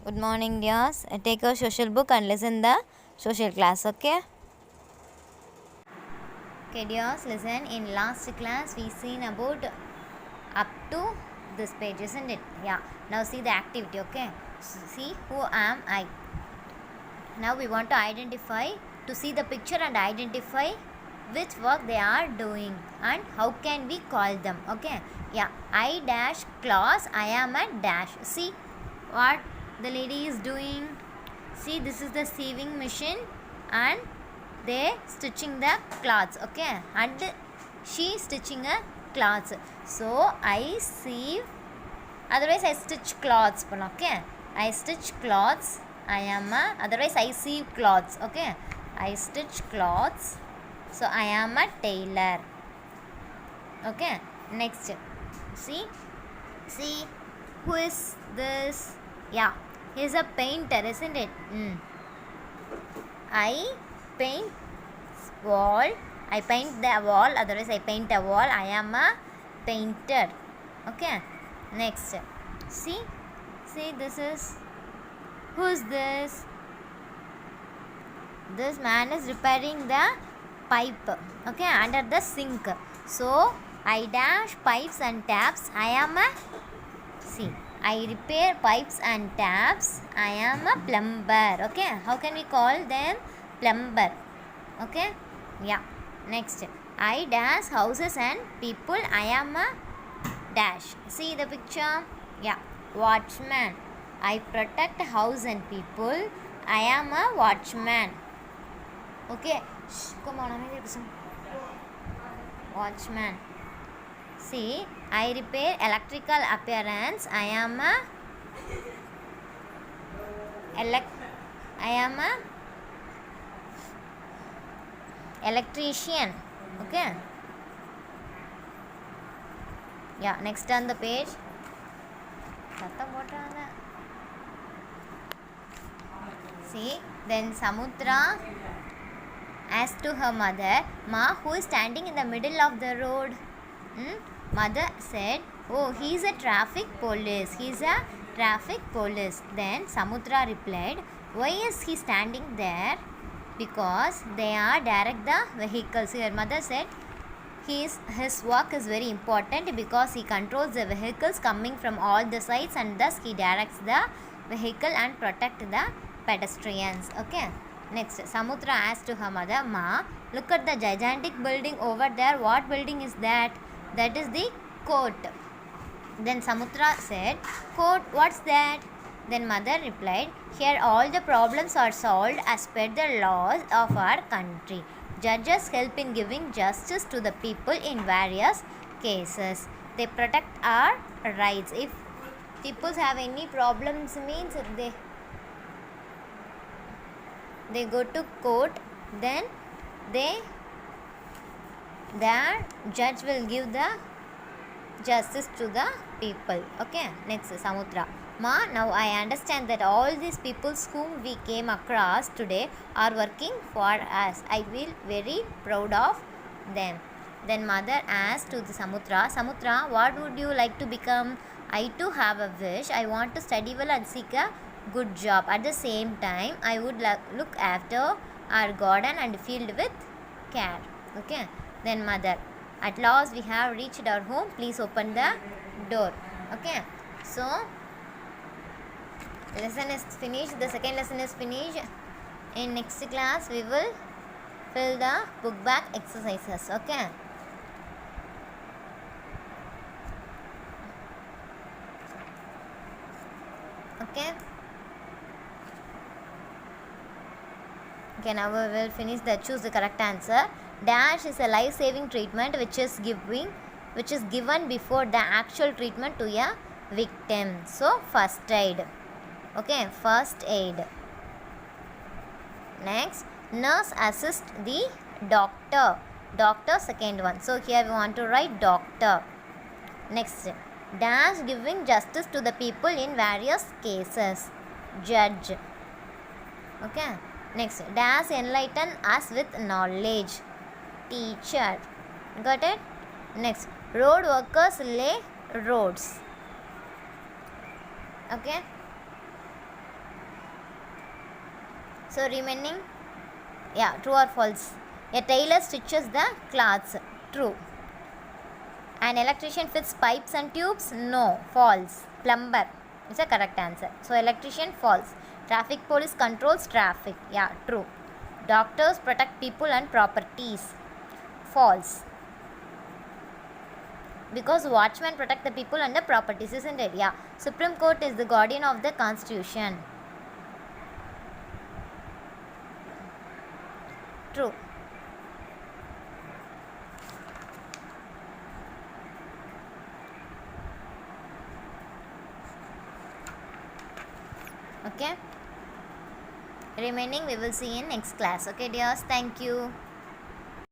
Good morning, dears. Take a social book and listen the social class. Okay. Okay, dears. Listen. In last class, we seen about up to this page, isn't it? Yeah. Now see the activity. Okay. See who am I. Now we want to identify, to see the picture and identify which work they are doing and how can we call them. Okay. Yeah. I dash class. I am a dash. See what the lady is doing. See, this is the sewing machine and they stitching the cloths. Okay, and she stitching a cloths. So I sew, otherwise I stitch cloths. Okay, I stitch cloths. I am a, otherwise I sew cloths. Okay, I stitch cloths. So I am a tailor. Okay, next. See who is this? Yeah, he's a painter, isn't it? I paint wall. I paint the wall, otherwise I paint a wall. I am a painter. Okay, next. See this is, who's this? This man is repairing the pipe. Okay, under the sink. So I dash pipes and taps. I am a, see, I repair pipes and taps. I am a plumber. Okay, how can we call them? Plumber. Okay, yeah. Next, I dash houses and people. I am a dash. See the picture? Yeah, watchman. I protect house and people. I am a watchman. Okay, come on, watchman. See, I repair electrical appearance. I am a electrician. Okay. Yeah, next on the page. See, then Samutra asked to her mother, Ma, who is standing in the middle of the road? Mother said, oh, he is a traffic police. He is a traffic police. Then Samutra replied, why is he standing there? Because they are direct the vehicles. Her mother said, his work is very important because he controls the vehicles coming from all the sides and thus he directs the vehicle and protect the pedestrians. Okay. Next, Samutra asked to her mother, Ma, look at the gigantic building over there. What building is that? That is the court. Then Samutra said, court, what's that? Then mother replied, here all the problems are solved as per the laws of our country. Judges help in giving justice to the people in various cases. They protect our rights. If people have any problems, means they go to court, then their judge will give the justice to the people. Okay, next, Samutra. Ma, now I understand that all these peoples whom we came across today are working for us. I feel very proud of them. Then mother asked to the Samutra, Samutra, what would you like to become? I too have a wish. I want to study well and seek a good job. At the same time, I would look after our garden and field with care. Okay. Then mother, at last we have reached our home. Please open the door. Okay. So lesson is finished. The second lesson is finished. In next class we will fill the book back exercises. Okay. Okay. Okay, now we will finish the choose the correct answer. Dash is a life-saving treatment which is given before the actual treatment to a victim. So first aid. Okay, first aid. Next, nurse assist the doctor. Doctor, second one. So here we want to write doctor. Next, dash giving justice to the people in various cases. Judge. Okay. Next, dash enlighten us with knowledge. Teacher. Got it? Next, road workers lay roads. Okay. So remaining, yeah, true or false? A tailor stitches the cloths. True. An electrician fits pipes and tubes. No, false. Plumber is a correct answer. So electrician, false. Traffic police controls traffic. Yeah, true. Doctors protect people and properties. False. Because watchmen protect the people and the properties, isn't it? Yeah. Supreme Court is the guardian of the Constitution. True. Okay. Remaining we will see in next class. Okay dears, thank you.